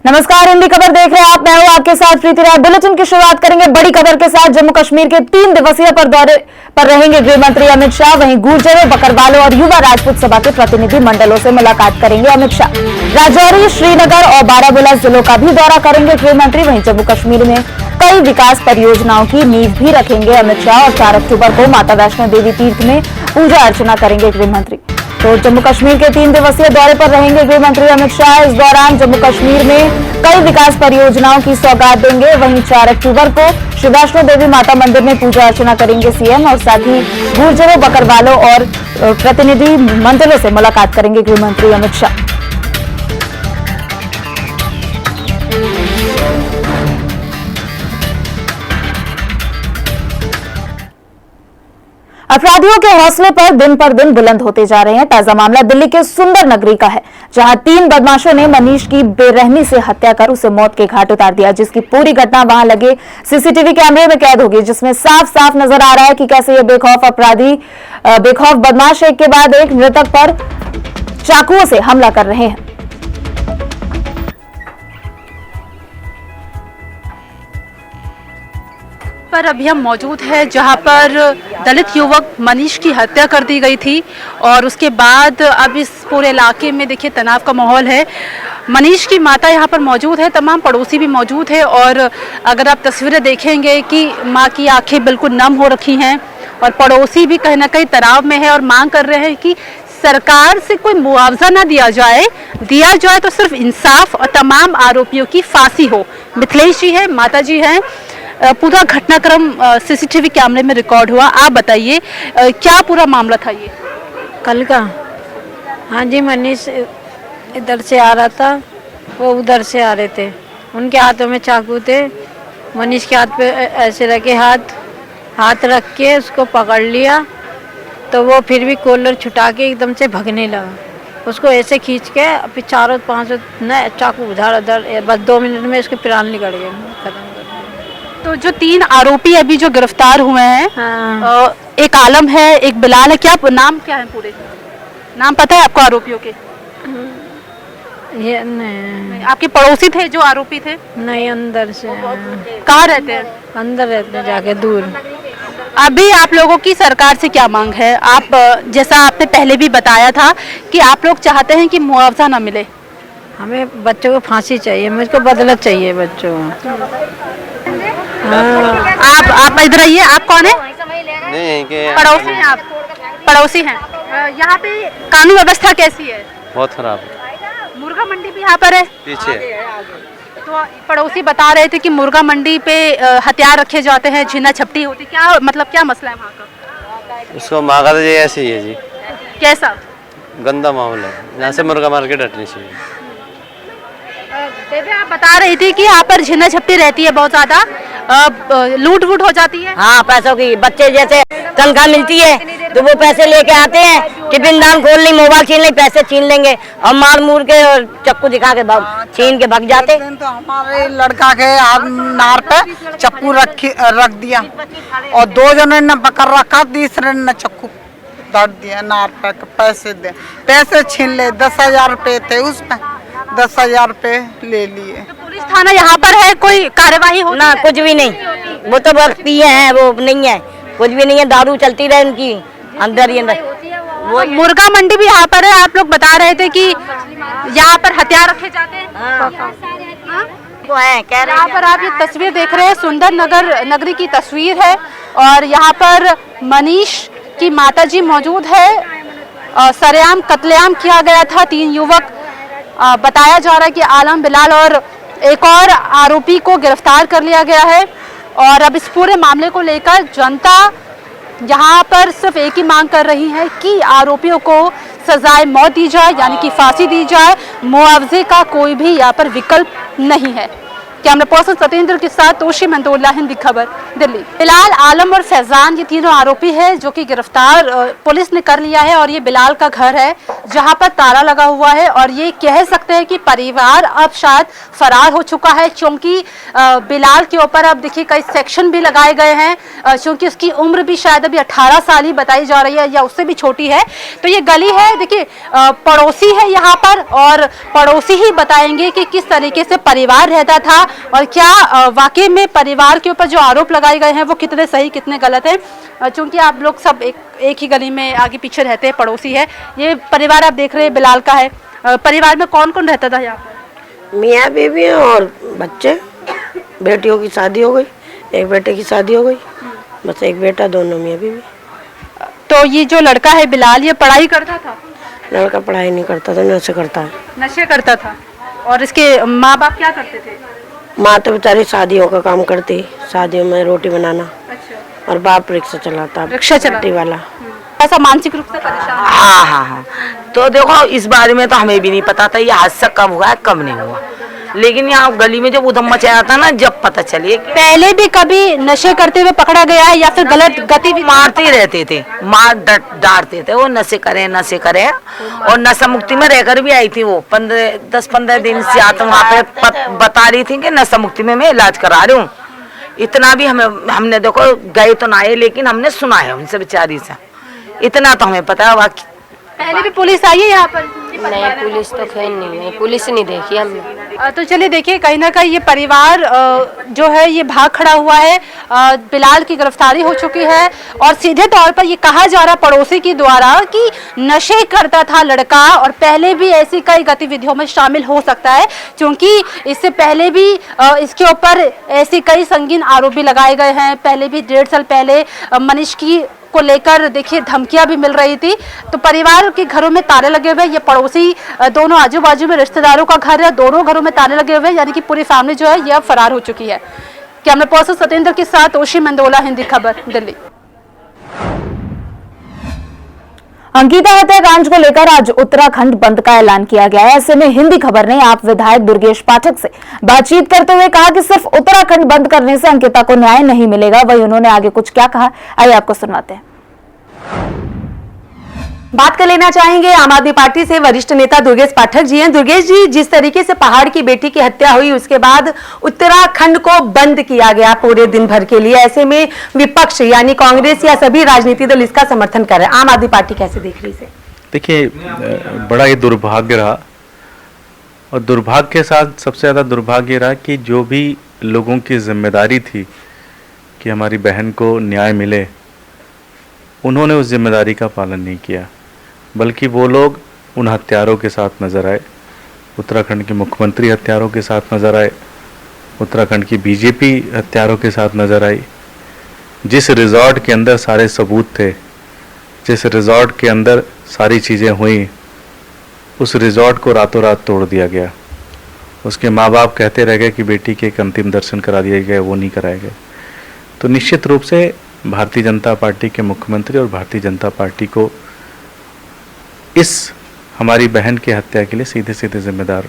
नमस्कार, हिंदी खबर देख रहे हैं आप। मैं हूं आपके साथ प्रीति राय। बुलेटिन की शुरुआत करेंगे बड़ी खबर के साथ। जम्मू कश्मीर के 3 दिवसीय दौरे पर रहेंगे गृह मंत्री अमित शाह। वहीं गुर्जरों, बकरवालों और युवा राजपूत सभा के प्रतिनिधि मंडलों से मुलाकात करेंगे अमित शाह। राजौरी, श्रीनगर और बारामूला जिलों का भी दौरा करेंगे गृह मंत्री। वहीं जम्मू कश्मीर में कई विकास परियोजनाओं की नींव भी रखेंगे अमित शाह और 4 अक्टूबर को माता वैष्णो देवी तीर्थ में पूजा अर्चना करेंगे गृह मंत्री। तो जम्मू कश्मीर के 3 दिवसीय दौरे पर रहेंगे गृह मंत्री अमित शाह। इस दौरान जम्मू कश्मीर में कई विकास परियोजनाओं की सौगात देंगे। वहीं 4 अक्टूबर को श्री वैष्णो देवी माता मंदिर में पूजा अर्चना करेंगे सीएम और साथ ही गुर्जरों, बकरवालों और प्रतिनिधि मंडलों से मुलाकात करेंगे गृह मंत्री अमित शाह। अपराधियों के हौसले पर दिन बुलंद होते जा रहे हैं। ताजा मामला दिल्ली के सुंदर नगरी का है, जहां 3 बदमाशों ने मनीष की बेरहमी से हत्या कर उसे मौत के घाट उतार दिया, जिसकी पूरी घटना वहां लगे सीसीटीवी कैमरे में कैद होगी, जिसमें साफ साफ नजर आ रहा है कि कैसे ये बेखौफ बदमाश एक के बाद एक मृतक पर चाकुओं से हमला कर रहे हैं। पर अभी हम मौजूद है जहां पर दलित युवक मनीष की हत्या कर दी गई थी और उसके बाद अब इस पूरे इलाके में देखिए तनाव का माहौल है। मनीष की माता यहां पर मौजूद है, तमाम पड़ोसी भी मौजूद है और अगर आप तस्वीरें देखेंगे कि मां की आंखें बिल्कुल नम हो रखी हैं और पड़ोसी भी कहीं ना कहीं तनाव में है और मांग कर रहे हैं कि सरकार से कोई मुआवजा ना दिया जाए तो सिर्फ इंसाफ और तमाम आरोपियों की फांसी हो। मिथिलेश जी है, माता जी हैं, पूरा घटनाक्रम सीसीटीवी कैमरे में रिकॉर्ड हुआ। आप बताइए क्या पूरा मामला था ये कल का? हाँ जी, मनीष इधर से आ रहा था, वो उधर से आ रहे थे। उनके हाथों में चाकू थे। मनीष के हाथ पे ऐसे रखे, हाथ रख के उसको पकड़ लिया तो वो फिर भी कॉलर छुटा के एकदम से भगने लगा। उसको ऐसे खींच के फिर 4-5 चाकू उधर बस 2 मिनट में उसके प्राण निकल गए, खत्म। तो जो 3 आरोपी अभी जो गिरफ्तार हुए हैं, हाँ। एक आलम है, एक बिलाल है, क्या नाम क्या है? पूरे नाम पता है आपको आरोपियों के? ये नहीं। आपके पड़ोसी थे जो आरोपी थे? नहीं, अंदर से। कहाँ रहते हैं? अंदर रहते हैं, जाके दूर। अभी आप लोगों की सरकार से क्या मांग है? आप जैसा आपने पहले भी बताया था कि आप लोग चाहते हैं कि मुआवजा ना मिले। हमें बच्चों को फांसी चाहिए, मुझको बदला चाहिए बच्चों को। आप इधर आइए। आप कौन है? नहीं के पड़ोसी हैं आप? पड़ोसी हैं। यहाँ पे कानून व्यवस्था कैसी है? बहुत खराब। मुर्गा मंडी भी यहाँ पर है पीछे। तो पड़ोसी बता रहे थे कि मुर्गा मंडी पे हथियार रखे जाते हैं, छीना झपटी होती, क्या मतलब क्या मसला है वहाँ का? उसको मांगा तो ये ऐसे ही है जी। कैसा गंदा माहौल है, यहाँ से मुर्गा मार्केट हटनी चाहिए। देवी, आप बता रही थी कि यहाँ पर छीना झपटी रहती है, बहुत ज्यादा लूट वूट हो जाती है। हाँ, पैसों की। बच्चे जैसे तनख्वाह मिलती है तो वो पैसे लेके आते हैं, टिफिन दान खोल ली, मोबाइल छीन ली, पैसे छीन लेंगे और मार मूर के और चक्कू दिखा के छीन के भाग जाते। तो हमारे लड़का के हाथ नार पे चक्कू रख दिया और 2 जनों ने पकड़ रखा, तीसरे ने चक्कू दर्द दिया नार पे। पैसे छीन ले, 10,000 रुपए थे उसमें, 10,000 रुपए ले लिए। तो पुलिस थाना यहाँ पर है, कोई कार्यवाही हो? ना, कुछ भी नहीं। वो तो बस पिए हैं, वो नहीं है, कुछ भी नहीं है। दारू चलती रहे उनकी अंदर ही अंदर। वो मुर्गा मंडी भी यहाँ पर है। आप लोग बता रहे थे कि यहाँ पर हथियार रखे जाते हैं। वो है, कह रहे यहाँ पर आप ये तस्वीर देख रहे हैं, सुंदर नगरी की तस्वीर है और यहाँ पर मनीष की माताजी मौजूद है। सरेआम कत्लेआम किया गया था। 3 युवक बताया जा रहा है कि आलम, बिलाल और एक और आरोपी को गिरफ्तार कर लिया गया है और अब इस पूरे मामले को लेकर जनता यहाँ पर सिर्फ एक ही मांग कर रही है कि आरोपियों को सजाए मौत दी जाए, यानी कि फांसी दी जाए। मुआवजे का कोई भी यहाँ पर विकल्प नहीं है। कैमरा पर्सन सतेंद्र के साथ तोशी मंदोला, हिंदी खबर, दिल्ली। बिलाल, आलम और फैजान ये तीनों आरोपी हैं जो कि गिरफ्तार पुलिस ने कर लिया है। और ये बिलाल का घर है जहां पर ताला लगा हुआ है और ये कह सकते हैं कि परिवार अब शायद फरार हो चुका है, क्योंकि बिलाल के ऊपर अब देखिए कई सेक्शन भी लगाए गए हैं, क्योंकि उसकी उम्र भी शायद अभी 18 साल ही बताई जा रही है या उससे भी छोटी है। तो ये गली है, देखिए पड़ोसी है यहाँ पर और पड़ोसी ही बताएंगे कि किस तरीके से परिवार रहता था और क्या वाकई में परिवार के ऊपर जो आरोप लगाए गए हैं वो कितने सही कितने गलत हैं। चूंकि आप लोग सब एक ही गली में आगे पीछे रहते हैं, पड़ोसी है। ये परिवार आप देख रहे हैं बिलाल का है। परिवार में कौन कौन रहता था यहाँ पर? मियाँ बीवी और बच्चे, बेटियों की शादी हो गई, एक बेटे की शादी हो गई, बस एक बेटा, दोनों मियाँ बीवी। तो ये जो लड़का है बिलाल, ये पढ़ाई करता था? लड़का पढ़ाई नहीं करता था, नशे करता है। नशे करता था। और इसके माँ बाप क्या करते थे? माँ तो बेचारी शादियों का काम करती, शादियों में रोटी बनाना। अच्छा। और बाप रिक्शा चलाता, रिक्शा चलाता वाला। ऐसा मानसिक रूप से परेशान? हाँ हाँ हाँ। तो देखो इस बारे में तो हमें भी नहीं पता था ये हादसा कब हुआ है कब नहीं हुआ, लेकिन यहाँ गली में जब उधम मचाया था ना, जब पता चलिए पहले भी कभी नशे करते हुए पकड़ा गया है या फिर गलत गतिविधि? मारते रहते थे, मार डांटते थे, वो नशे करें और नशा मुक्ति में रहकर भी आई थी। वो 10-15 दिन से आते वहाँ पे बता रही थी कि नशा मुक्ति में मैं इलाज करा रही हूँ। इतना भी हमने देखो गए तो ना आए, लेकिन हमने सुना है उनसे बेचारी से, इतना तो हमें पता है। बाकी पहले भी पुलिस आई है यहाँ पर? नहीं, पुलिस तो खैर नहीं है, पुलिस नहीं देखी हमने। तो चलिए देखिए, कहीं ना कहीं ये परिवार जो है ये भाग खड़ा हुआ है। बिलाल की गिरफ्तारी हो चुकी है और सीधे तौर पर ये कहा जा रहा पड़ोसी के द्वारा कि नशे करता था लड़का और पहले भी ऐसी कई गतिविधियों में शामिल हो सकता है, क्योंकि इससे पहले भी इसके ऊपर ऐसे कई संगीन आरोप भी लगाए गए हैं। पहले भी 1.5 साल पहले मनीष की को लेकर देखिए धमकियां भी मिल रही थी। तो परिवार के घरों में ताले लगे हुए, ये पड़ोसी दोनों आजू बाजू में रिश्तेदारों का घर है, दोनों घरों में ताले लगे हुए, यानी कि पूरी फैमिली जो है ये अब फरार हो चुकी है। कैमरा पर्सन सतेंद्र के साथ तोशी मंदोला, हिंदी खबर, दिल्ली। अंकिता हत्याकांड को लेकर आज उत्तराखंड बंद का ऐलान किया गया है। ऐसे में हिंदी खबर ने आप विधायक दुर्गेश पाठक से बातचीत करते हुए कहा कि सिर्फ उत्तराखंड बंद करने से अंकिता को न्याय नहीं मिलेगा। वहीं उन्होंने आगे कुछ क्या कहा, आइए आपको सुनाते हैं। बात कर लेना चाहेंगे आम आदमी पार्टी से वरिष्ठ नेता दुर्गेश पाठक जी हैं। दुर्गेश जी, जिस तरीके से पहाड़ की बेटी की हत्या हुई उसके बाद उत्तराखंड को बंद किया गया पूरे दिन भर के लिए, ऐसे में विपक्ष यानी कांग्रेस या सभी राजनीतिक दल इसका समर्थन कर रहे हैं, आम आदमी पार्टी कैसे देख रही है? देखिए, बड़ा ही दुर्भाग्य रहा और दुर्भाग्य के साथ सबसे ज़्यादा दुर्भाग्य रहा कि जो भी लोगों की जिम्मेदारी थी कि हमारी बहन को न्याय मिले, उन्होंने उस जिम्मेदारी का पालन नहीं किया, बल्कि वो लोग उन हत्यारों के साथ नज़र आए। उत्तराखंड के मुख्यमंत्री हत्यारों के साथ नज़र आए, उत्तराखंड की बीजेपी हत्यारों के साथ नज़र आई। जिस रिज़ॉर्ट के अंदर सारे सबूत थे, जिस रिज़ॉर्ट के अंदर सारी चीज़ें हुई, उस रिज़ॉर्ट को रातों रात तोड़ दिया गया। उसके माँ बाप कहते रह गए कि बेटी के एक अंतिम दर्शन करा दिए गए, वो नहीं कराए गए। तो निश्चित रूप से भारतीय जनता पार्टी के मुख्यमंत्री और भारतीय जनता पार्टी को इस हमारी बहन की हत्या के लिए सीधे सीधे जिम्मेदार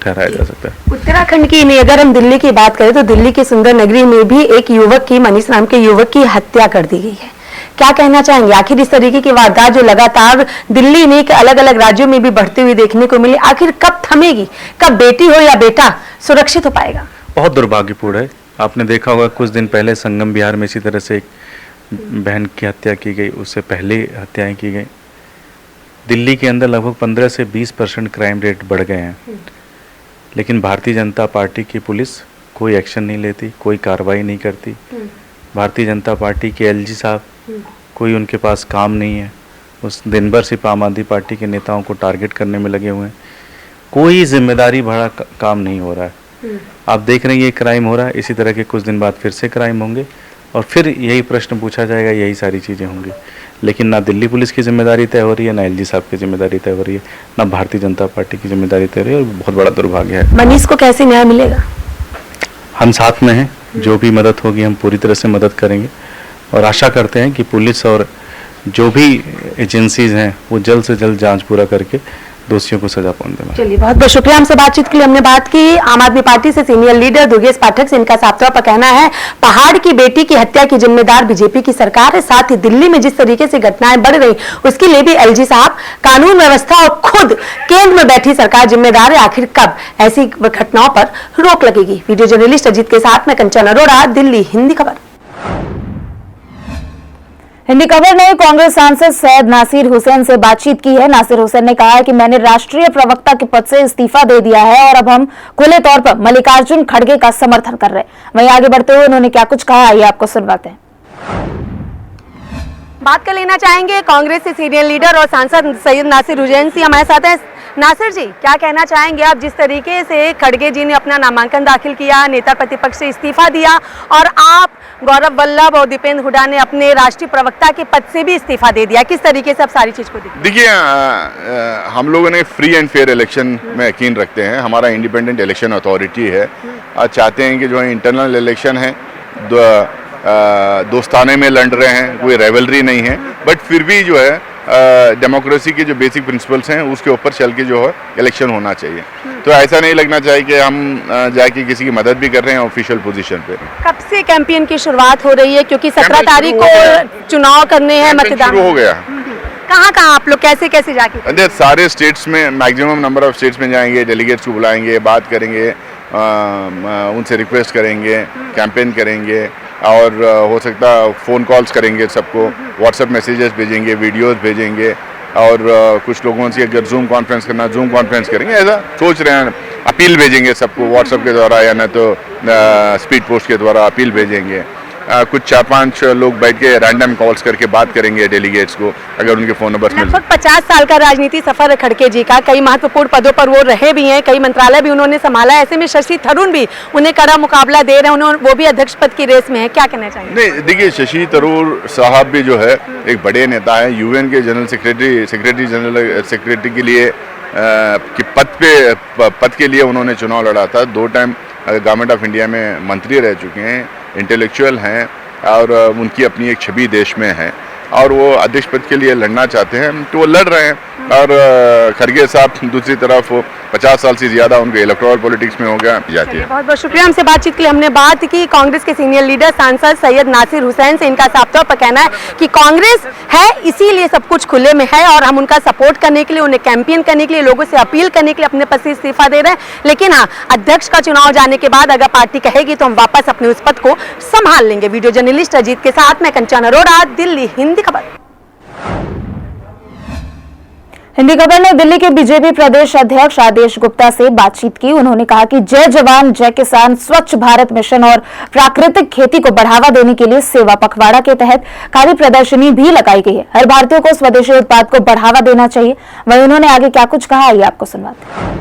ठहराया जा सकता है। उत्तराखंड की नहीं, अगर हम दिल्ली की बात करें तो दिल्ली की सुंदर नगरी में भी एक युवक की, मनीष नाम के युवक की हत्या कर दी गई है। क्या कहना चाहेंगे? आखिर इस तरीके की वारदात जो लगातार दिल्ली में अलग अलग राज्यों में भी बढ़ती हुई देखने को मिली, आखिर कब थमेगी? कब बेटी हो या बेटा सुरक्षित हो पाएगा? बहुत दुर्भाग्यपूर्ण है। आपने देखा होगा कुछ दिन पहले संगम बिहार में इसी तरह से एक बहन की हत्या की गई, उससे पहले हत्याएं की गई। दिल्ली के अंदर लगभग 15 से 20% क्राइम रेट बढ़ गए हैं, लेकिन भारतीय जनता पार्टी की पुलिस कोई एक्शन नहीं लेती, कोई कार्रवाई नहीं करती। भारतीय जनता पार्टी के एलजी साहब, कोई उनके पास काम नहीं है, उस दिन भर सिर्फ आम आदमी पार्टी के नेताओं को टारगेट करने में लगे हुए हैं। कोई जिम्मेदारी भरा काम नहीं हो रहा है। आप देख रहे हैं ये क्राइम हो रहा है, इसी तरह के कुछ दिन बाद फिर से क्राइम होंगे और फिर यही प्रश्न पूछा जाएगा, यही सारी चीज़ें होंगी। लेकिन ना दिल्ली पुलिस की जिम्मेदारी तय हो रही है, ना एलजी साहब की जिम्मेदारी तय हो रही है, ना भारतीय जनता पार्टी की जिम्मेदारी तय हो रही है, और बहुत बड़ा दुर्भाग्य है। मनीष को कैसे न्याय मिलेगा? हम साथ में हैं, जो भी मदद होगी हम पूरी तरह से मदद करेंगे और आशा करते हैं कि पुलिस और जो भी एजेंसीज हैं वो जल्द से जल्द जांच पूरा करके दोषियों को सजा पाने। चलिए, बहुत बहुत शुक्रिया। हमसे बातचीत के लिए हमने बात की आम आदमी पार्टी से सीनियर लीडर दुर्गेश पाठक से। इनका साफ तौर पर कहना है पहाड़ की बेटी की हत्या की जिम्मेदार बीजेपी की सरकार है। साथ ही दिल्ली में जिस तरीके से घटनाएं बढ़ रही उसके लिए भी एलजी साहब, कानून व्यवस्था और खुद केंद्र में बैठी सरकार जिम्मेदार है। आखिर कब ऐसी घटनाओं पर रोक लगेगी? वीडियो जर्नलिस्ट अजीत के साथ में कंचन अरोड़ा, दिल्ली हिंदी खबर। हिंदी खबर ने कांग्रेस सांसद सैयद नासिर हुसैन से बातचीत की है। नासिर हुसैन ने कहा है कि मैंने राष्ट्रीय प्रवक्ता के पद से इस्तीफा दे दिया है और अब हम खुले तौर पर मल्लिकार्जुन खड़गे का समर्थन कर रहे हैं। वहीं आगे बढ़ते हुए उन्होंने क्या कुछ कहा, आइए आपको सुनवाते हैं। बात कर लेना चाहेंगे कांग्रेस से सीनियर लीडर और सांसद सैयद नासिर हुसैन जी हमारे साथ हैं। नासिर जी, क्या कहना चाहेंगे आप? जिस तरीके से खड़गे जी ने अपना नामांकन दाखिल किया, नेता प्रतिपक्ष से इस्तीफा दिया और आप गौरव वल्लभ और दीपेंद्र हुड्डा ने अपने राष्ट्रीय प्रवक्ता के पद से भी इस्तीफा दे दिया, किस तरीके से आप सारी चीज को देखिए, हम लोगों ने फ्री एंड फेयर इलेक्शन में यकीन रखते हैं। हमारा इंडिपेंडेंट इलेक्शन अथॉरिटी है। चाहते हैं कि जो है इंटरनल इलेक्शन है, दोस्ताने में लड़ रहे हैं, कोई रेवलरी नहीं है, बट फिर भी जो है डेमोक्रेसी के जो बेसिक प्रिंसिपल्स हैं उसके ऊपर चल के जो है इलेक्शन होना चाहिए। तो ऐसा नहीं लगना चाहिए कि हम जाके किसी की मदद भी कर रहे हैं ऑफिशियल पोजीशन पे। कब से कैंपेन की शुरुआत हो रही है? क्योंकि 17 तारीख को चुनाव करने हैं, मतदान शुरू हो गया। कहाँ कहाँ आप लोग कैसे कैसे जाके? सारे स्टेट्स में, मैक्सिमम नंबर ऑफ स्टेट्स में जाएंगे, डेलीगेट्स को बुलाएंगे, बात करेंगे, उनसे रिक्वेस्ट करेंगे, कैंपेन करेंगे और हो सकता फ़ोन कॉल्स करेंगे, सबको व्हाट्सएप मैसेजेस भेजेंगे, वीडियोस भेजेंगे और कुछ लोगों से अगर जूम कॉन्फ्रेंस करना जूम कॉन्फ्रेंस करेंगे, ऐसा सोच रहे हैं। अपील भेजेंगे सबको व्हाट्सएप के द्वारा या न तो स्पीड पोस्ट के द्वारा अपील भेजेंगे। कुछ 4-5 लोग बैठ के रैंडम कॉल्स करके बात करेंगे डेलीगेट्स को, अगर उनके फ़ोन नंबर मिल। लगभग 50 साल का राजनीति सफर है खड़गे जी का, कई महत्वपूर्ण पदों पर वो रहे भी हैं, कई मंत्रालय भी उन्होंने संभाला। ऐसे में शशि थरूर भी उन्हें कड़ा मुकाबला दे रहे हैं, वो भी अध्यक्ष पद की रेस में है, क्या कहना चाहिए? नहीं, देखिए, शशि थरूर साहब भी जो है एक बड़े नेता है। यूएन के जनरल सेक्रेटरी जनरल सेक्रेटरी के लिए कि पद के लिए उन्होंने चुनाव लड़ा था। 2 टाइम गवर्नमेंट ऑफ इंडिया में मंत्री रह चुके हैं, इंटेलेक्चुअल हैं और उनकी अपनी एक छवि देश में है और वो अध्यक्ष पद के लिए लड़ना चाहते हैं, तो वो लड़ रहे हैं। और खड़गे साहब दूसरी तरफ 50 साल से ज़्यादा उनके इलेक्टोरल पॉलिटिक्स में हो गया जाती है। बहुत बहुत शुक्रिया। हमसे बातचीत के लिए हमने बात की कांग्रेस के सीनियर लीडर सांसद सैयद नासिर हुसैन से। इनका साफ तौर पर कहना है कि कांग्रेस है इसीलिए सब कुछ खुले में है और हम उनका सपोर्ट करने के लिए, उन्हें कैंपेन करने के लिए, लोगों से अपील करने के लिए अपने पद से इस्तीफा दे रहे हैं। लेकिन हाँ, अध्यक्ष का चुनाव जाने के बाद अगर पार्टी कहेगी तो हम वापस अपने उस पद को संभाल लेंगे। वीडियो जर्नलिस्ट अजीत के साथ में कंचन अरोड़ा, दिल्ली हिंदी खबर। हिंदी खबर ने दिल्ली के बीजेपी प्रदेश अध्यक्ष आदेश गुप्ता से बातचीत की। उन्होंने कहा कि जय जवान जय किसान, स्वच्छ भारत मिशन और प्राकृतिक खेती को बढ़ावा देने के लिए सेवा पखवाड़ा के तहत खादी प्रदर्शनी भी लगाई गई है। हर भारतीय को स्वदेशी उत्पाद को बढ़ावा देना चाहिए। वहीं उन्होंने आगे क्या कुछ कहा, आइए आपको सुनवाते हैं।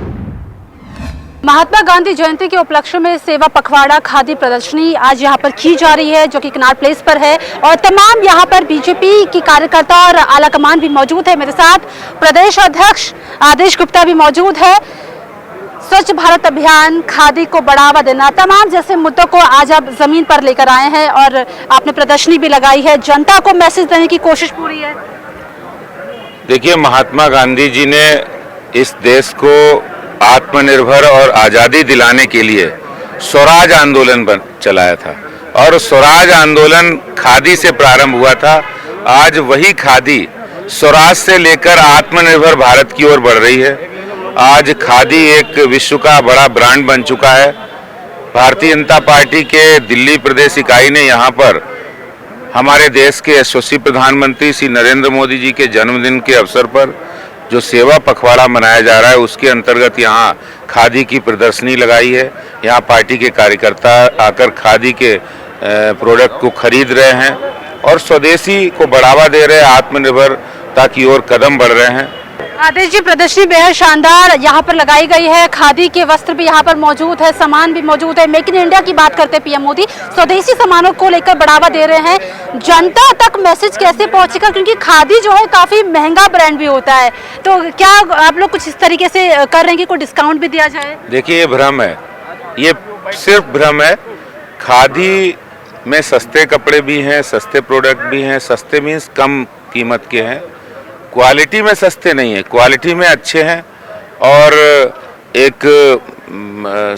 महात्मा गांधी जयंती के उपलक्ष्य में सेवा पखवाड़ा खादी प्रदर्शनी आज यहाँ पर की जा रही है, जो कि कनाट प्लेस पर है और तमाम यहाँ पर बीजेपी की कार्यकर्ता और आला कमान भी मौजूद है। मेरे साथ प्रदेश अध्यक्ष आदेश गुप्ता भी मौजूद है। स्वच्छ भारत अभियान, खादी को बढ़ावा देना, तमाम जैसे मुद्दों को आज आप जमीन पर लेकर आए हैं और आपने प्रदर्शनी भी लगाई है, जनता को मैसेज देने की कोशिश पूरी है। देखिए, महात्मा गांधी जी ने इस देश को आत्मनिर्भर और आज़ादी दिलाने के लिए स्वराज आंदोलन चलाया था और स्वराज आंदोलन खादी से प्रारंभ हुआ था। आज वही खादी स्वराज से लेकर आत्मनिर्भर भारत की ओर बढ़ रही है। आज खादी एक विश्व का बड़ा ब्रांड बन चुका है। भारतीय जनता पार्टी के दिल्ली प्रदेश इकाई ने यहाँ पर हमारे देश के यशस्वी प्रधानमंत्री श्री नरेंद्र मोदी जी के जन्मदिन के अवसर पर जो सेवा पखवाड़ा मनाया जा रहा है उसके अंतर्गत यहाँ खादी की प्रदर्शनी लगाई है। यहाँ पार्टी के कार्यकर्ता आकर खादी के प्रोडक्ट को खरीद रहे हैं और स्वदेशी को बढ़ावा दे रहे हैं, आत्मनिर्भरता की ओर कदम बढ़ रहे हैं। आदेश जी, प्रदर्शनी बेहद शानदार यहाँ पर लगाई गई है। खादी के वस्त्र भी यहाँ पर मौजूद है, सामान भी मौजूद है। मेक इन इंडिया की बात करते हैं पीएम मोदी, स्वदेशी सामानों को लेकर बढ़ावा दे रहे हैं। जनता तक मैसेज कैसे पहुँचेगा, क्योंकि खादी जो है काफी महंगा ब्रांड भी होता है, तो क्या आप लोग कुछ इस तरीके से कर रहे हैं कि कोई डिस्काउंट भी दिया जाए? देखिए, ये भ्रम है, ये सिर्फ भ्रम है। खादी में सस्ते कपड़े भी हैं, सस्ते प्रोडक्ट भी हैं। सस्ते मीन्स कम कीमत के हैं, क्वालिटी में सस्ते नहीं है, क्वालिटी में अच्छे हैं और एक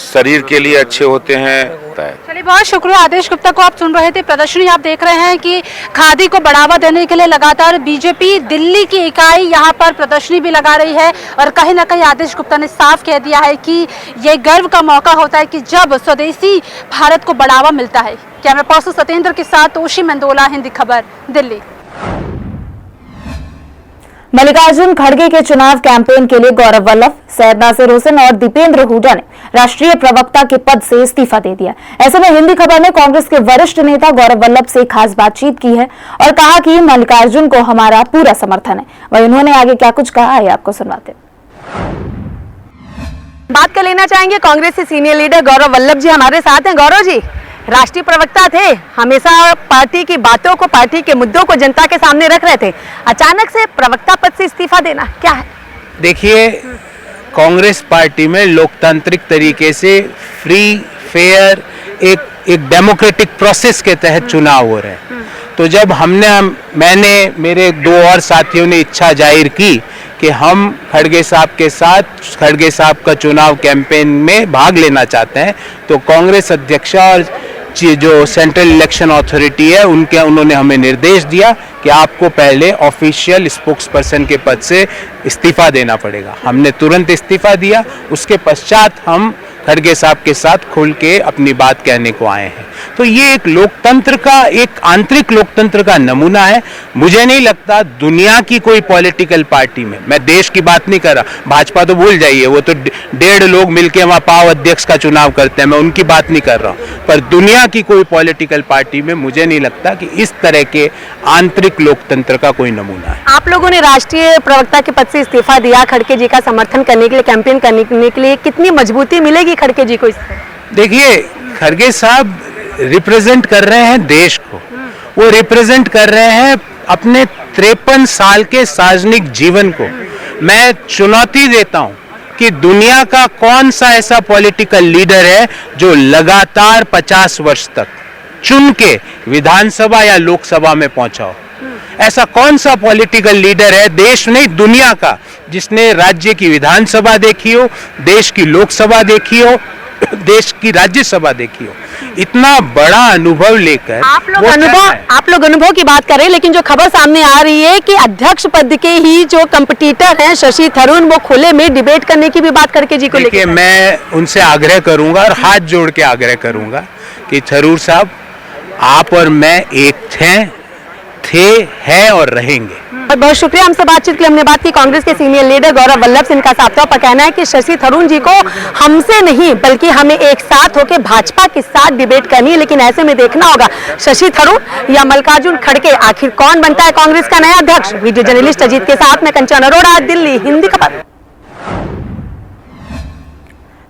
शरीर के लिए अच्छे होते हैं। चलिए, बहुत शुक्रिया। आदेश गुप्ता को आप सुन रहे थे। प्रदर्शनी आप देख रहे हैं कि खादी को बढ़ावा देने के लिए लगातार बीजेपी दिल्ली की इकाई यहाँ पर प्रदर्शनी भी लगा रही है और कहीं ना कहीं आदेश गुप्ता ने साफ कह दिया है कि ये गर्व का मौका होता है कि जब स्वदेशी भारत को बढ़ावा मिलता है। कैमरा पर्सन सत्येंद्र के साथ तोशी मंदोला, हिंदी खबर, दिल्ली। मल्लिकार्जुन खड़गे के चुनाव कैंपेन के लिए गौरव वल्लभ, सैयद नासिर हुसैन और दीपेंद्र हुड्डा ने राष्ट्रीय प्रवक्ता के पद से इस्तीफा दे दिया। ऐसे में हिंदी खबर ने कांग्रेस के वरिष्ठ नेता गौरव वल्लभ से खास बातचीत की है और कहा कि मल्लिकार्जुन को हमारा पूरा समर्थन है। वहीं उन्होंने आगे क्या कुछ कहा है आपको सुनवाते। बात कर लेना चाहेंगे कांग्रेस के सीनियर लीडर गौरव वल्लभ जी हमारे साथ हैं। गौरव जी, राष्ट्रीय प्रवक्ता थे, हमेशा पार्टी की बातों को, पार्टी के मुद्दों को जनता के सामने रख रहे थे। अचानक से प्रवक्ता पद से इस्तीफा देना क्या है? देखिए, कांग्रेस पार्टी में लोकतांत्रिक तरीके से फ्री फेयर एक डेमोक्रेटिक प्रोसेस के तहत चुनाव हो रहे हैं। तो जब मैंने मेरे दो और साथियों ने इच्छा जाहिर की कि हम खड़गे साहब का चुनाव कैंपेन में भाग लेना चाहते हैं, तो कांग्रेस अध्यक्षा और जो सेंट्रल इलेक्शन अथॉरिटी है उन्होंने हमें निर्देश दिया कि आपको पहले ऑफिशियल स्पोक्स पर्सन के पद से इस्तीफा देना पड़ेगा। हमने तुरंत इस्तीफा दिया। उसके पश्चात हम खड़गे साहब के साथ खुल के अपनी बात कहने को आए हैं। तो ये एक लोकतंत्र का, एक आंतरिक लोकतंत्र का नमूना है। मुझे नहीं लगता दुनिया की कोई पॉलिटिकल पार्टी में, मैं देश की बात नहीं कर रहा, भाजपा तो भूल जाइए, वो तो 1.5 लोग मिलके वहां पाव अध्यक्ष का चुनाव करते हैं, मैं उनकी बात नहीं कर रहा हूं। पर दुनिया की कोई पॉलिटिकल पार्टी में मुझे नहीं लगता कि इस तरह के आंतरिक लोकतंत्र का कोई नमूना है। आप लोगों ने राष्ट्रीय प्रवक्ता के पद से इस्तीफा दिया, खड़गे जी का समर्थन करने के लिए, कैंपेन करने के लिए, कितनी मजबूती मिलेगी खड़गे जी को इससे? देखिए, खड़गे साहब रिप्रेजेंट कर रहे हैं देश को, वो रिप्रेजेंट कर रहे हैं अपने 53 साल के सार्वजनिक जीवन को। मैं चुनौती देता हूं कि दुनिया का कौन सा ऐसा पॉलिटिकल लीडर है जो लगातार 50 वर्ष तक चुन के विधानसभा या लोकसभा में पहुंचा हो। ऐसा कौन सा पॉलिटिकल लीडर है देश नहीं दुनिया का जिसने राज्य की विधानसभा देखी हो, देश की लोकसभा देखी हो, देश की राज्यसभा देखी हो, इतना बड़ा अनुभव लेकर। आप लोग अनुभव की बात कर रहे हैं, लेकिन जो खबर सामने आ रही है कि अध्यक्ष पद के ही जो कंपटीटर हैं शशि थरूर, वो खुले में डिबेट करने की भी बात खड़गे जी को लेकर। मैं उनसे आग्रह करूंगा और हाथ जोड़ के आग्रह करूंगा कि थरूर साहब, आप और मैं एक थे, हैं और रहेंगे। बहुत शुक्रिया हमसे बातचीत के लिए। हमने बात की कांग्रेस के सीनियर लीडर गौरव वल्लभ से। इनका साफ तौर पर कहना है कि शशि थरूर जी को हमसे नहीं बल्कि हमें एक साथ होकर भाजपा के साथ डिबेट करनी है। लेकिन ऐसे में देखना होगा शशि थरूर या मल्लिकार्जुन खड़गे, आखिर कौन बनता है कांग्रेस का नया अध्यक्ष। वीडियो जर्नलिस्ट अजीत के साथ में कंचन अरोड़ा, दिल्ली, हिंदी खबर।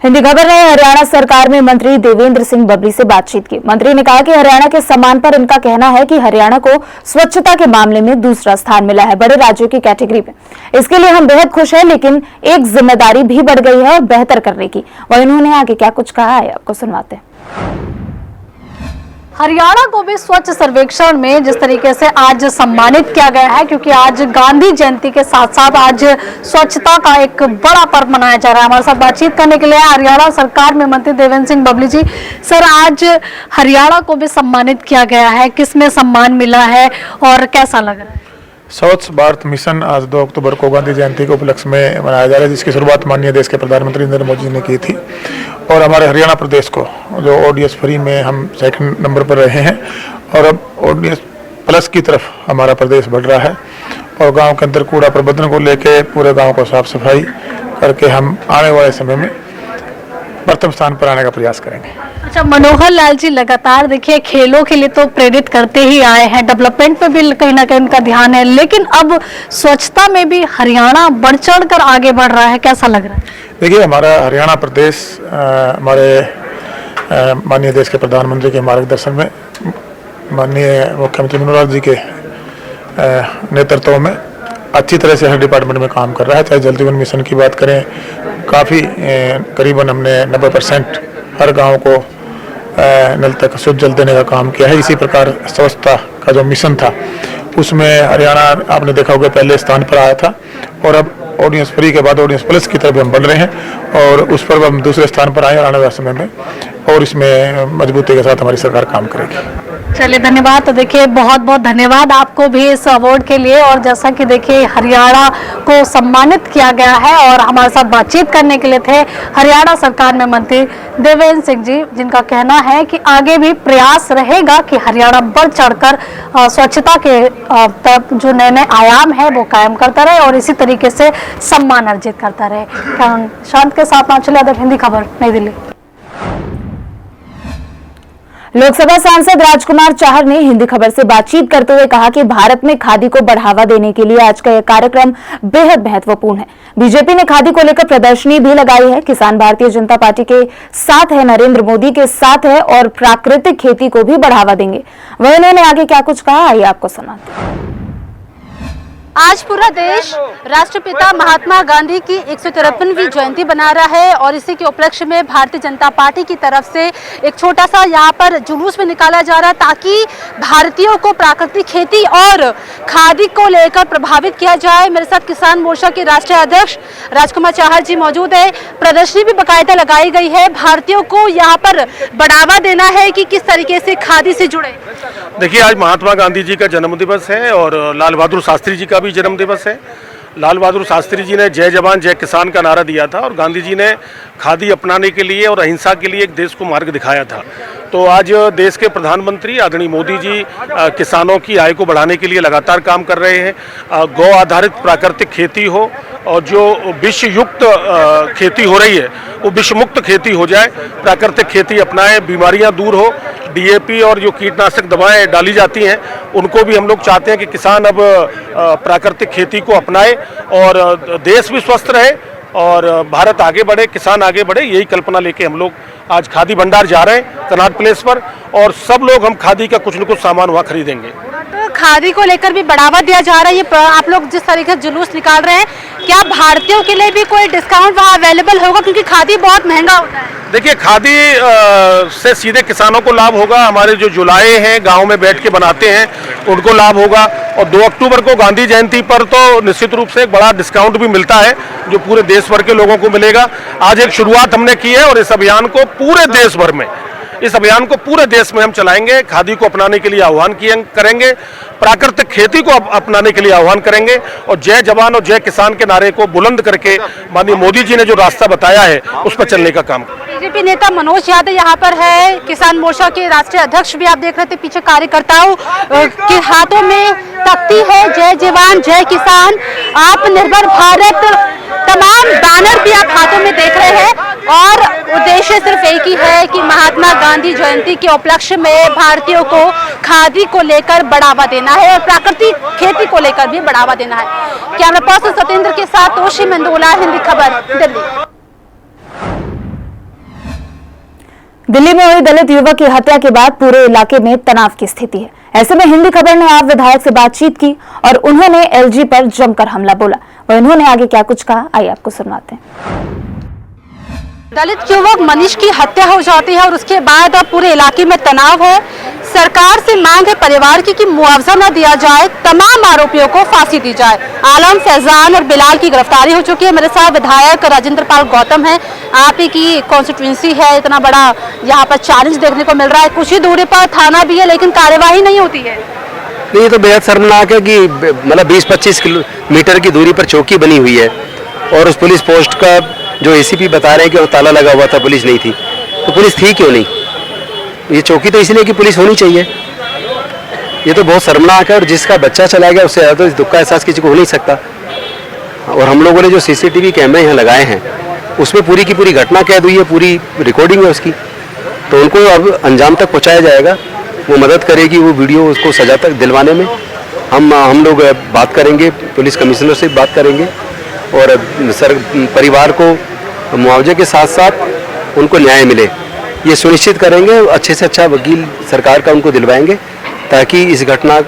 हिंदी खबर ने हरियाणा सरकार में मंत्री देवेंद्र सिंह बबली से बातचीत की। मंत्री ने कहा कि हरियाणा के सम्मान पर इनका कहना है कि हरियाणा को स्वच्छता के मामले में दूसरा स्थान मिला है बड़े राज्यों की कैटेगरी में। इसके लिए हम बेहद खुश हैं, लेकिन एक जिम्मेदारी भी बढ़ गई है और बेहतर करने की। वहीं उन्होंने आगे क्या कुछ कहा है आपको सुनवाते हैं। हरियाणा को भी स्वच्छ सर्वेक्षण में जिस तरीके से आज सम्मानित किया गया है, क्योंकि आज गांधी जयंती के साथ साथ आज स्वच्छता का एक बड़ा पर्व मनाया जा रहा है। हमारे साथ बातचीत करने के लिए हरियाणा सरकार में मंत्री देवेंद्र सिंह बबली जी। सर, आज हरियाणा को भी सम्मानित किया गया है, किसमें सम्मान मिला है और कैसा लग रहा है? स्वच्छ भारत मिशन आज 2 अक्टूबर को गांधी जयंती के उपलक्ष्य में मनाया जा रहा है, जिसकी शुरुआत माननीय देश के प्रधानमंत्री नरेंद्र मोदी जी ने की थी। और हमारे हरियाणा प्रदेश को जो ODS फ्री में हम 2nd नंबर पर रहे हैं और अब ODS प्लस की तरफ हमारा प्रदेश बढ़ रहा है। और गांव के अंदर कूड़ा प्रबंधन को लेके पूरे गांव को साफ सफाई करके हम आने वाले समय में प्रथम स्थान पर आने का प्रयास करेंगे। अच्छा, मनोहर लाल जी लगातार देखिए खेलों के लिए तो प्रेरित करते ही आए हैं, डेवलपमेंट पे भी कहीं ना कहीं उनका ध्यान है, लेकिन अब स्वच्छता में भी हरियाणा बढ़ चढ़ कर आगे बढ़ रहा है, कैसा लग रहा है? देखिए, हमारा हरियाणा प्रदेश हमारे माननीय देश के प्रधानमंत्री के मार्गदर्शन में, माननीय मुख्यमंत्री मनोहर लाल जी के नेतृत्व में अच्छी तरह से हर डिपार्टमेंट में काम कर रहा है। चाहे जल जीवन मिशन की बात करें, काफ़ी करीबन हमने 90% हर गांव को नल तक शुद्ध जल देने का काम किया है। इसी प्रकार स्वच्छता का जो मिशन था उसमें हरियाणा आपने देखा होगा पहले स्थान पर आया था और अब ऑडियंस फ्री के बाद ऑडियंस प्लस की तरफ हम बढ़ रहे हैं और उस पर हम दूसरे स्थान पर आए आने वाले समय में, और इसमें मजबूती के साथ हमारी सरकार काम करेगी। चलिए धन्यवाद। तो देखिए बहुत बहुत धन्यवाद आपको भी इस अवार्ड के लिए। और जैसा कि देखिए हरियाणा को सम्मानित किया गया है और हमारे साथ बातचीत करने के लिए थे हरियाणा सरकार में मंत्री देवेंद्र सिंह जी, जिनका कहना है कि आगे भी प्रयास रहेगा कि हरियाणा बढ़ चढ़कर स्वच्छता के तरफ जो नए नए आयाम है वो कायम करता रहे और इसी तरीके से सम्मान अर्जित करता रहे। शांत के साथ चले यादव, हिंदी खबर, नई दिल्ली। लोकसभा सांसद राजकुमार चाहर ने हिंदी खबर से बातचीत करते हुए कहा कि भारत में खादी को बढ़ावा देने के लिए आज का यह कार्यक्रम बेहद महत्वपूर्ण है। बीजेपी ने खादी को लेकर प्रदर्शनी भी लगाई है। किसान भारतीय जनता पार्टी के साथ है, नरेंद्र मोदी के साथ है और प्राकृतिक खेती को भी बढ़ावा देंगे। वह उन्होंने आगे क्या कुछ कहा, आइए आपको सुनाते हैं। आज पूरा देश राष्ट्रपिता महात्मा गांधी की 153वीं जयंती मना रहा है और इसी के उपलक्ष्य में भारतीय जनता पार्टी की तरफ से एक छोटा सा यहाँ पर जुलूस में निकाला जा रहा है ताकि भारतीयों को प्राकृतिक खेती और खादी को लेकर प्रभावित किया जाए। मेरे साथ किसान मोर्चा के राष्ट्रीय अध्यक्ष राजकुमार चाहर जी मौजूद है। प्रदर्शनी भी बाकायदा लगाई गई है, भारतीयों को यहाँ पर बढ़ावा देना है कि किस तरीके से खादी से जुड़े। देखिए आज महात्मा गांधी जी का जन्म दिवस है और लाल बहादुर शास्त्री जी का भी जन्म दिवस है। लाल बहादुर शास्त्री जी ने जय जवान जय किसान का नारा दिया था और गांधी जी ने खादी अपनाने के लिए और अहिंसा के लिए एक देश को मार्ग दिखाया था। तो आज देश के प्रधानमंत्री आदरणीय मोदी जी किसानों की आय को बढ़ाने के लिए लगातार काम कर रहे हैं। गौ आधारित प्राकृतिक खेती हो और जो विष युक्त खेती हो रही है वो विष मुक्त खेती हो जाए, प्राकृतिक खेती अपनाएं, बीमारियां दूर हो। डीएपी और जो कीटनाशक दवाएं डाली जाती हैं उनको भी हम लोग चाहते हैं कि किसान अब प्राकृतिक खेती को अपनाए और देश भी स्वस्थ रहे और भारत आगे बढ़े, किसान आगे बढ़े। यही कल्पना लेके हम लोग आज खादी भंडार जा रहे हैं कनॉट प्लेस पर और सब लोग हम खादी का कुछ न कुछ सामान वहाँ खरीदेंगे। तो खादी को लेकर भी बढ़ावा दिया जा रहा है। ये आप लोग जिस तरीके से जुलूस निकाल रहे हैं, क्या भारतीयों के लिए भी कोई डिस्काउंट वहाँ अवेलेबल होगा, क्योंकि खादी बहुत महंगा होता है? देखिए खादी से सीधे किसानों को लाभ होगा। हमारे जो जुलाहे हैं गांव में बैठ के बनाते हैं उनको लाभ होगा और 2 अक्टूबर को गांधी जयंती पर तो निश्चित रूप से एक बड़ा डिस्काउंट भी मिलता है जो पूरे देश भर के लोगों को मिलेगा। आज एक शुरुआत हमने की है और इस अभियान को पूरे देश भर में, इस अभियान को पूरे देश में हम चलाएंगे। खादी को अपनाने के लिए आह्वान करेंगे, प्राकृतिक खेती को अपनाने के लिए आह्वान करेंगे और जय जवान और जय किसान के नारे को बुलंद करके माननीय मोदी जी ने जो रास्ता बताया है उस पर चलने का काम। बीजेपी नेता मनोज यादव यहाँ पर है, किसान मोर्चा के राष्ट्रीय अध्यक्ष भी आप देख रहे थे पीछे कार्यकर्ताओं के हाथों में तख्ती है, जय जवान जय किसान, आत्मनिर्भर भारत, तमाम बैनर भी आप हाथों में देख रहे हैं और उद्देश्य सिर्फ एक ही है कि महात्मा गांधी जयंती के उपलक्ष्य में भारतीयों को खादी को लेकर बढ़ावा देना है और प्राकृतिक खेती को लेकर भी बढ़ावा देना है। कैमरा पर्सन सत्येंद्र के साथ तोशी मंदोला, हिंदी खबर, दिल्ली। दिल्ली में हुई दलित युवक की हत्या के बाद पूरे इलाके में तनाव की स्थिति है। ऐसे में हिंदी खबर ने आप विधायक से बातचीत की और उन्होंने एलजी पर जमकर हमला बोला। वह उन्होंने आगे क्या कुछ कहा, आइए आपको सुनाते हैं। दलित युवक मनीष की हत्या हो जाती है और उसके बाद अब पूरे इलाके में तनाव है। सरकार से मांग है परिवार की कि मुआवजा न दिया जाए, तमाम आरोपियों को फांसी दी जाए। आलम, फैजान और बिलाल की गिरफ्तारी हो चुकी है। मेरे साथ विधायक राजेंद्र पाल गौतम है। आप ही की कॉन्स्टिट्यूंसी है, इतना बड़ा यहाँ पर चैलेंज देखने को मिल रहा है। कुछ ही दूरी पर थाना भी है लेकिन कार्यवाही नहीं होती है। ये तो बेहद शर्मनाक है कि मतलब 20-25 किलोमीटर की दूरी पर चौकी बनी हुई है और उस पुलिस पोस्ट का जो एसीपी बता रहे हैं कि वो ताला लगा हुआ था, पुलिस नहीं थी। तो पुलिस थी क्यों नहीं? ये चौकी तो इसलिए कि पुलिस होनी चाहिए। ये तो बहुत शर्मनाक है और जिसका बच्चा चला गया उससे ज़्यादा तो इस दुख का एहसास किसी को हो नहीं सकता। और हम लोगों ने जो सीसीटीवी कैमरे यहाँ लगाए हैं उसमें पूरी की पूरी घटना कैद हुई है, पूरी रिकॉर्डिंग है उसकी। तो उनको अब अंजाम तक पहुँचाया जाएगा, वो मदद करेगी वो वीडियो उसको सजा तक दिलवाने में। हम लोग बात करेंगे, पुलिस कमिश्नर से बात करेंगे और परिवार को मुआवजे के साथ साथ उनको न्याय मिले ये सुनिश्चित करेंगे। अच्छे से अच्छा वकील सरकार का उनको दिलवाएंगे ताकि इस घटना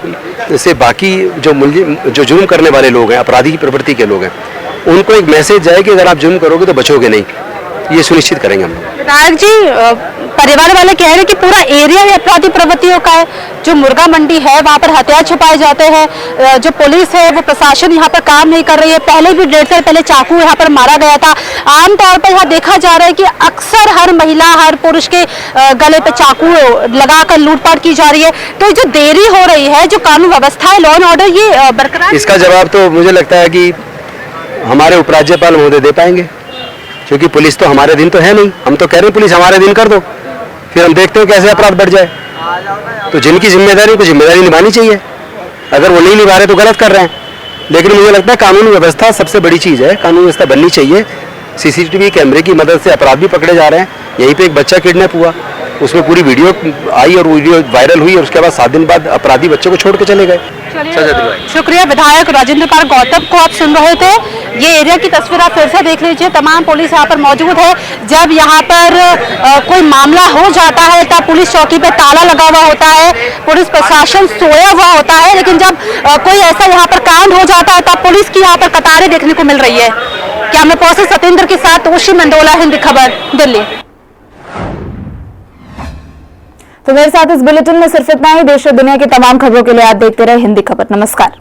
से बाकी जो जुर्म करने वाले लोग हैं, अपराधी प्रवृत्ति के लोग हैं, उनको एक मैसेज जाए कि अगर आप जुर्म करोगे तो बचोगे नहीं। ये सुनिश्चित करेंगे हम लोग। विधायक जी, परिवार वाले कह रहे हैं कि पूरा एरिया ही अपराधी प्रवृत्तियों का है। जो मुर्गा मंडी है वहाँ पर हथियार छुपाए जाते हैं, जो पुलिस है वो प्रशासन यहाँ पर काम नहीं कर रही है। पहले भी 1.5 साल पहले चाकू यहाँ पर मारा गया था। आमतौर पर यहाँ देखा जा रहा है कि अक्सर हर महिला हर पुरुष के गले पे चाकू लगाकर लूटपाट की जा रही है। तो जो देरी हो रही है, जो कानून व्यवस्था है, लॉ एंड ऑर्डर, ये बरकरार, इसका जवाब तो मुझे लगता है कि हमारे उपराज्यपाल महोदय दे पाएंगे, क्योंकि पुलिस तो हमारे दिन तो है नहीं। हम तो कह रहे हैं पुलिस हमारे दिन कर दो, फिर हम देखते हैं कैसे अपराध बढ़ जाए। तो जिनकी जिम्मेदारी को जिम्मेदारी निभानी चाहिए, अगर वो नहीं निभा रहे तो गलत कर रहे हैं। लेकिन मुझे लगता है कानून व्यवस्था सबसे बड़ी चीज़ है, कानून व्यवस्था बननी चाहिए। सीसीटीवी कैमरे की मदद से अपराध भी पकड़े जा रहे हैं। यहीं पे एक बच्चा किडनैप हुआ, उसमें पूरी वीडियो आई और वीडियो वायरल हुई और उसके बाद 7 दिन बाद अपराधी बच्चे को छोड़ के चले गए। शुक्रिया। विधायक राजेंद्र पाल गौतम को आप सुन रहे थे। ये एरिया की तस्वीर आप फिर से देख लीजिए। तमाम पुलिस यहाँ पर मौजूद है। जब यहाँ पर कोई मामला हो जाता है तब पुलिस चौकी पे ताला लगा हुआ होता है, पुलिस प्रशासन सोया हुआ होता है। लेकिन जब कोई ऐसा यहाँ पर कांड हो जाता है तब पुलिस की यहाँ पर कतारें देखने को मिल रही है। कैमरा पर्सन सतेंद्र के साथ तोशी मंडोला, हिंदी खबर, दिल्ली। तो मेरे साथ इस बुलेटिन में सिर्फ इतना ही। देश और दुनिया की तमाम खबरों के लिए आप देखते रहे हिंदी खबर। नमस्कार।